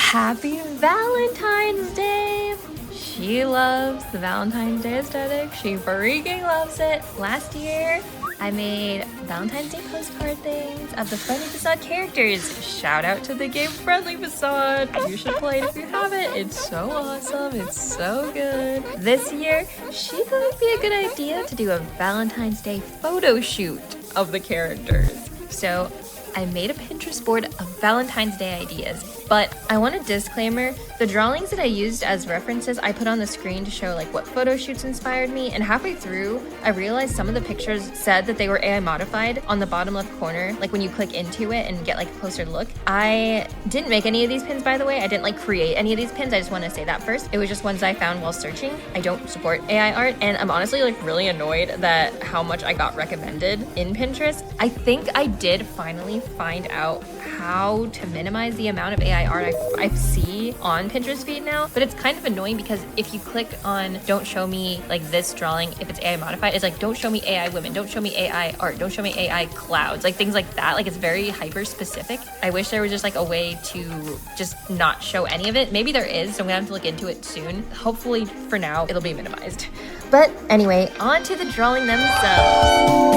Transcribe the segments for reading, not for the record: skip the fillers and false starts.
Happy Valentine's Day! She loves the Valentine's Day aesthetic. She freaking loves it. Last year, I made Valentine's Day postcard things of the Friendly Facade characters. Shout out to the game Friendly Facade. You should play it if you haven't. It's so awesome. It's so good. This year, she thought it'd be a good idea to do a Valentine's Day photo shoot of the characters. So I made a Pinterest board of Valentine's Day ideas, but I want a disclaimer. The drawings that I used as references, I put on the screen to show like what photo shoots inspired me, and halfway through, I realized some of the pictures said that they were AI modified on the bottom left corner, like when you click into it and get like a closer look. I didn't make any of these pins, by the way. I didn't like create any of these pins. I just want to say that first. It was just ones I found while searching. I don't support AI art, and I'm honestly like really annoyed that how much I got recommended in Pinterest. I think I did finally find out how to minimize the amount of AI art I see on Pinterest feed now, but it's kind of annoying because if you click on don't show me like this drawing, if it's AI modified, it's like don't show me AI women, don't show me AI art, don't show me AI clouds, like things like that. Like it's very hyper specific. I wish there was just like a way to just not show any of it. Maybe there is, so I'm gonna have to look into it soon. Hopefully for now it'll be minimized. But anyway, on to the drawing themselves.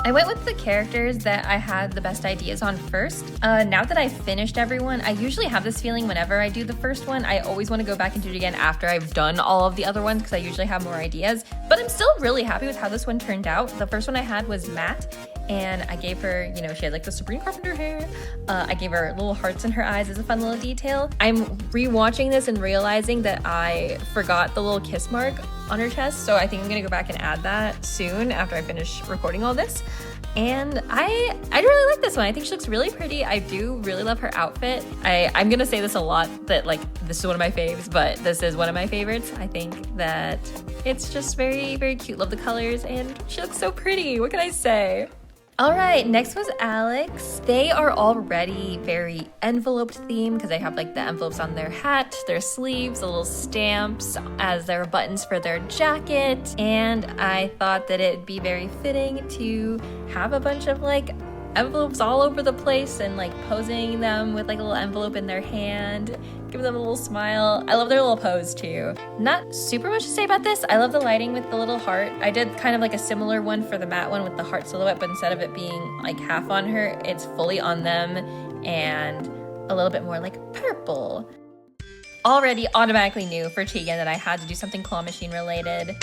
I went with the characters that I had the best ideas on first. Now that I've finished everyone, I usually have this feeling whenever I do the first one, I always want to go back and do it again after I've done all of the other ones because I usually have more ideas. But I'm still really happy with how this one turned out. The first one I had was Matt, and I gave her, you know, she had like the Sabrina Carpenter hair. I gave her little hearts in her eyes as a fun little detail. I'm rewatching this and realizing that I forgot the little kiss mark on her chest, so I think I'm gonna go back and add that soon after I finish recording all this. And I really like this one. I think she looks really pretty. I do really love her outfit. I'm gonna say this a lot, that like this is one of my faves, but this is one of my favorites. I think that it's just very, very cute. Love the colors, and she looks so pretty. What can I say? All right, next was Alex. They are already very enveloped themed because they have like the envelopes on their hat, their sleeves, the little stamps as their buttons for their jacket. And I thought that it'd be very fitting to have a bunch of like envelopes all over the place and like posing them with like a little envelope in their hand, give them a little smile. I love their little pose too. Not super much to say about this. I love the lighting with the little heart. I did kind of like a similar one for the matte one with the heart silhouette, but instead of it being like half on her, it's fully on them and a little bit more like purple. Already automatically knew for Tegan that I had to do something claw machine related.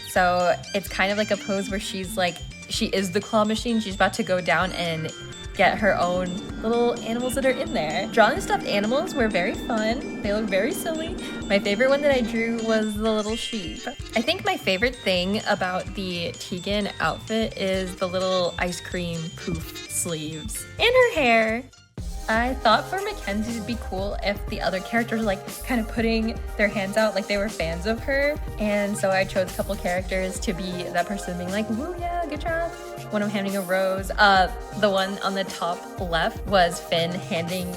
So it's kind of like a pose where she's like, she is the claw machine. She's about to go down and get her own little animals that are in there. Drawing stuffed animals were very fun. They look very silly. My favorite one that I drew was the little sheep. I think my favorite thing about the Tegan outfit is the little ice cream poof sleeves and her hair. I thought for Mackenzie it'd be cool if the other characters were like kind of putting their hands out like they were fans of her, and so I chose a couple characters to be that person being like, woo, yeah, good job. One of them handing a rose. The one on the top left was Finn handing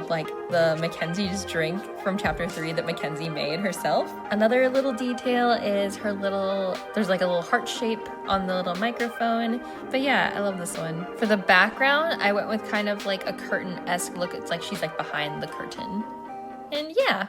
like the Mackenzie's drink from chapter 3 that Mackenzie made herself. Another little detail is her little, there's like a little heart shape on the little microphone. But yeah, I love this one. For the background, I went with kind of like a curtain-esque look. It's like she's like behind the curtain. And yeah.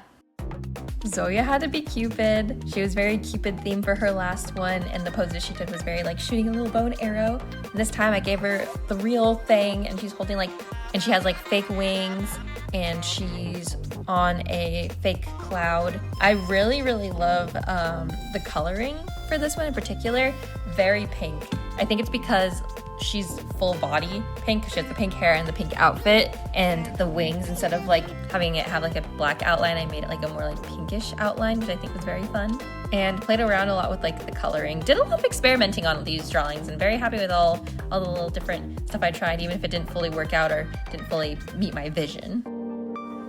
Zoya had to be Cupid. She was very Cupid themed for her last one, and the pose that she did was very like shooting a little bow and arrow. And this time I gave her the real thing, and she's holding like, and she has like fake wings, and she's on a fake cloud. I really, really love the coloring for this one in particular. Very pink. I think it's because she's full body pink. She has the pink hair and the pink outfit, and the wings, instead of like having it have like a black outline, I made it like a more like pinkish outline, which I think was very fun. And played around a lot with like the coloring. Did a lot of experimenting on these drawings, and very happy with all the little different stuff I tried, even if it didn't fully work out or didn't fully meet my vision.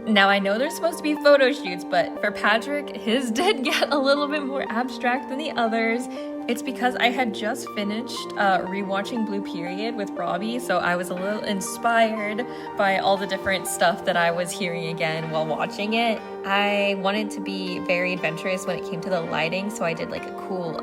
Now I know there's supposed to be photo shoots, but for Patrick, his did get a little bit more abstract than the others. It's because I had just finished rewatching Blue Period with Robbie, so I was a little inspired by all the different stuff that I was hearing again while watching it. I wanted to be very adventurous when it came to the lighting, so I did like a cool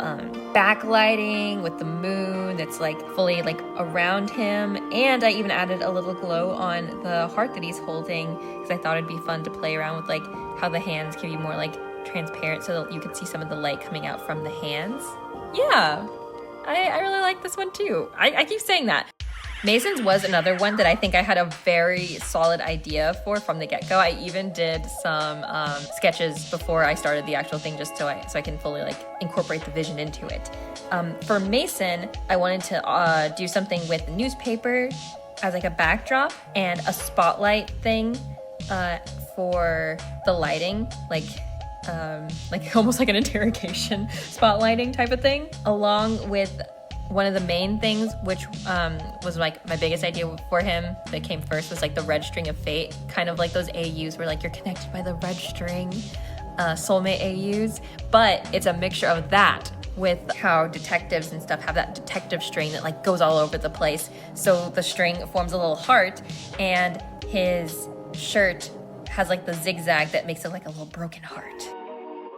backlighting with the moon that's like fully like around him, and I even added a little glow on the heart that he's holding because I thought it'd be fun to play around with like how the hands can be more like transparent so that you could see some of the light coming out from the hands. Yeah, I really like this one too. I keep saying that. Mason's was another one that I think I had a very solid idea for from the get-go. I even did some sketches before I started the actual thing just so I can fully like incorporate the vision into it. For Mason, I wanted to do something with the newspaper as like a backdrop and a spotlight thing for the lighting, like almost like an interrogation spotlighting type of thing, along with one of the main things, which was like my biggest idea for him that came first, was like the red string of fate, kind of like those AUs where like you're connected by the red string, soulmate AUs, but it's a mixture of that with how detectives and stuff have that detective string that like goes all over the place. So the string forms a little heart, and his shirt has like the zigzag that makes it like a little broken heart.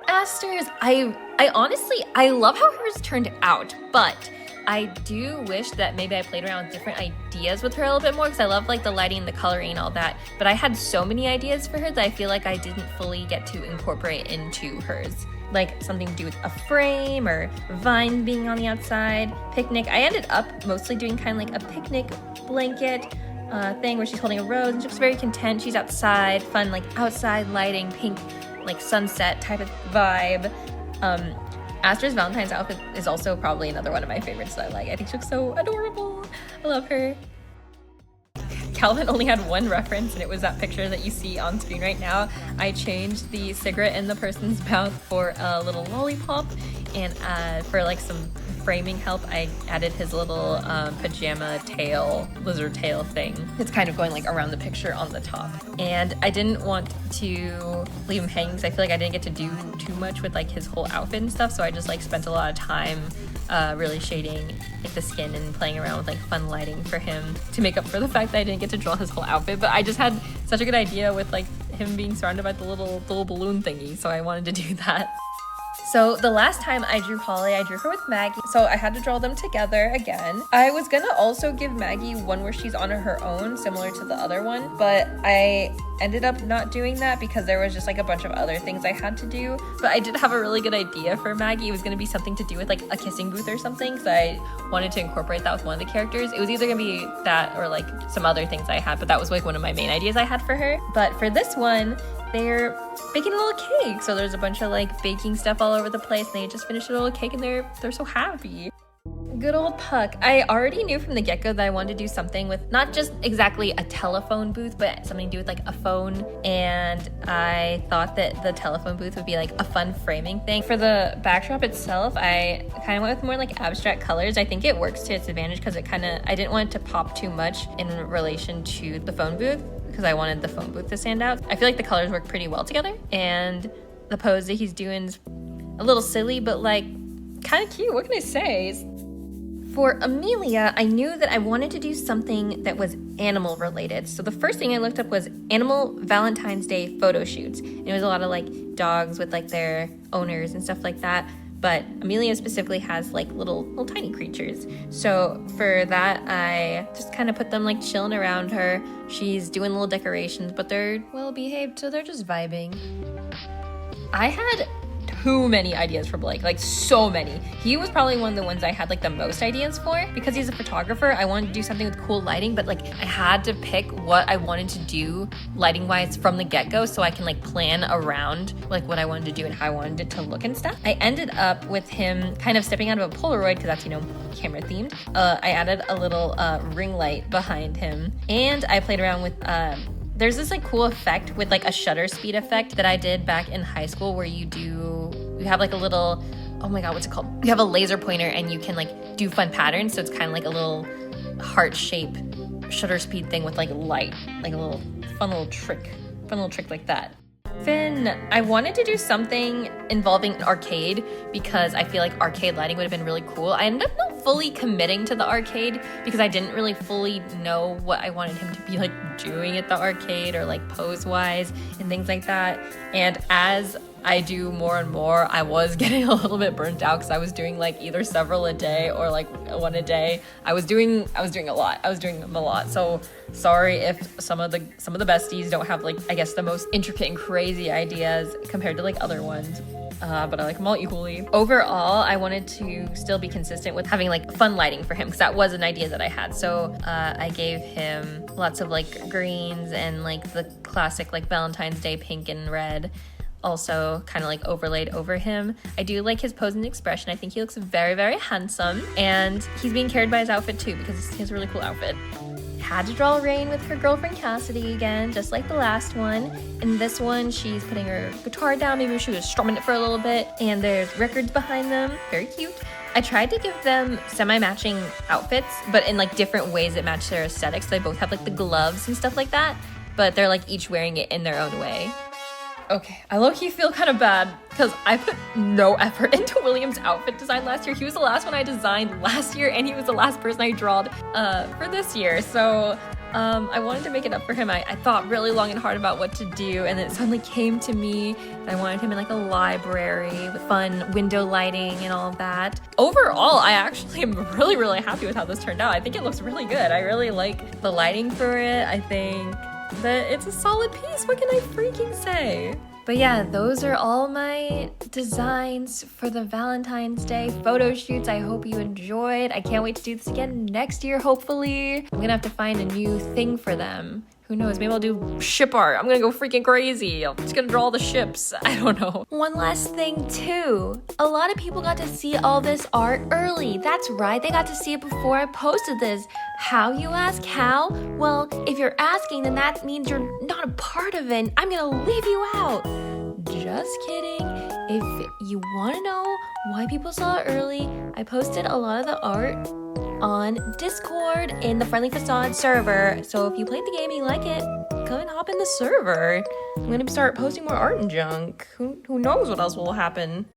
Aster's, I honestly, I love how hers turned out, but I do wish that maybe I played around with different ideas with her a little bit more, because I love like the lighting, the coloring, and all that, but I had so many ideas for her that I feel like I didn't fully get to incorporate into hers. Like something to do with a frame or vine being on the outside, picnic. I ended up mostly doing kind of like a picnic blanket thing where she's holding a rose and she looks very content. She's outside, fun like outside lighting, pink like sunset type of vibe. Aster's Valentine's outfit is also probably another one of my favorites that I like. I think she looks so adorable. I love her. Calvin only had one reference, and it was that picture that you see on screen right now. I changed the cigarette in the person's mouth for a little lollipop, and for like some framing help, I added his little pajama tail, lizard tail thing. It's kind of going like around the picture on the top. And I didn't want to leave him hanging because I feel like I didn't get to do too much with like his whole outfit and stuff, so I just like spent a lot of time really shading like the skin and playing around with like fun lighting for him to make up for the fact that I didn't get to draw his whole outfit. But I just had such a good idea with like him being surrounded by the little balloon thingy, so I wanted to do that. So the last time I drew Holly, I drew her with Maggie, so I had to draw them together again. I was gonna also give Maggie one where she's on her own, similar to the other one, but I ended up not doing that because there was just like a bunch of other things I had to do. But I did have a really good idea for Maggie. It was gonna be something to do with like a kissing booth or something, so I wanted to incorporate that with one of the characters. It was either gonna be that or like some other things I had, but that was like one of my main ideas I had for her. But for this one, they're baking a little cake. So there's a bunch of like baking stuff all over the place, and they just finished a little cake and they're so happy. Good old Puck. I already knew from the get-go that I wanted to do something with not just exactly a telephone booth, but something to do with like a phone. And I thought that the telephone booth would be like a fun framing thing. For the backdrop itself, I kind of went with more like abstract colors. I think it works to its advantage because I didn't want it to pop too much in relation to the phone booth, because I wanted the phone booth to stand out. I feel like the colors work pretty well together, and the pose that he's doing is a little silly, but like kind of cute. What can I say? For Amelia, I knew that I wanted to do something that was animal related. So the first thing I looked up was animal Valentine's Day photo shoots. And it was a lot of like dogs with like their owners and stuff like that. But Amelia specifically has like little tiny creatures. So for that, I just kind of put them like chilling around her. She's doing little decorations, but they're well behaved, so they're just vibing. I had too many ideas for Blake, like so many. He was probably one of the ones I had like the most ideas for. Because he's a photographer, I wanted to do something with cool lighting, but like I had to pick what I wanted to do lighting wise from the get-go so I can like plan around like what I wanted to do and how I wanted it to look and stuff. I ended up with him kind of stepping out of a Polaroid because that's, you know, camera themed. I added a little ring light behind him, and I played around with there's this like cool effect with like a shutter speed effect that I did back in high school where you have like a little, oh my god, what's it called? You have a laser pointer and you can like do fun patterns. So it's kind of like a little heart shape shutter speed thing with like light, like a little fun little trick like that. Finn, I wanted to do something involving an arcade because I feel like arcade lighting would have been really cool. I ended up not fully committing to the arcade because I didn't really fully know what I wanted him to be like doing at the arcade or like pose-wise and things like that. And as I do more and more, I was getting a little bit burnt out because I was doing like either several a day or like one a day. I was doing a lot. I was doing them a lot. So sorry if some of the besties don't have like, I guess, the most intricate and crazy ideas compared to like other ones. But I like them all equally. Overall, I wanted to still be consistent with having like fun lighting for him because that was an idea that I had. So I gave him lots of like greens and like the classic like Valentine's Day pink and red, also kind of like overlaid over him. I do like his pose and expression. I think he looks very, very handsome, and he's being carried by his outfit too because he has a really cool outfit. Had to draw Rain with her girlfriend Cassidy again, just like the last one. In this one, she's putting her guitar down. Maybe she was strumming it for a little bit, and there's records behind them. Very cute. I tried to give them semi-matching outfits, but in like different ways that match their aesthetics. They both have like the gloves and stuff like that, but they're like each wearing it in their own way. Okay, I low-key feel kind of bad because I put no effort into William's outfit design last year. He was the last one I designed last year, and he was the last person I drawed for this year. So I wanted to make it up for him. I thought really long and hard about what to do, and then it suddenly came to me. I wanted him in like a library with fun window lighting and all of that. Overall, I actually am really, really happy with how this turned out. I think it looks really good. I really like the lighting for it. I think that it's a solid piece. What can I freaking say? But yeah, those are all my designs for the Valentine's Day photo shoots. I hope you enjoyed. I can't wait to do this again next year, hopefully. I'm gonna have to find a new thing for them. Who knows, maybe I'll do ship art. I'm gonna go freaking crazy. I'm just gonna draw all the ships. I don't know. One last thing too. A lot of people got to see all this art early. That's right, they got to see it before I posted this. How, you ask? How? Well, if you're asking, then that means you're not a part of it. I'm gonna leave you out. Just kidding. If you wanna know why people saw it early, I posted a lot of the art on Discord in the Friendly Facade server. So if you played the game and you like it, come and hop in the server. I'm gonna start posting more art and junk. Who knows what else will happen.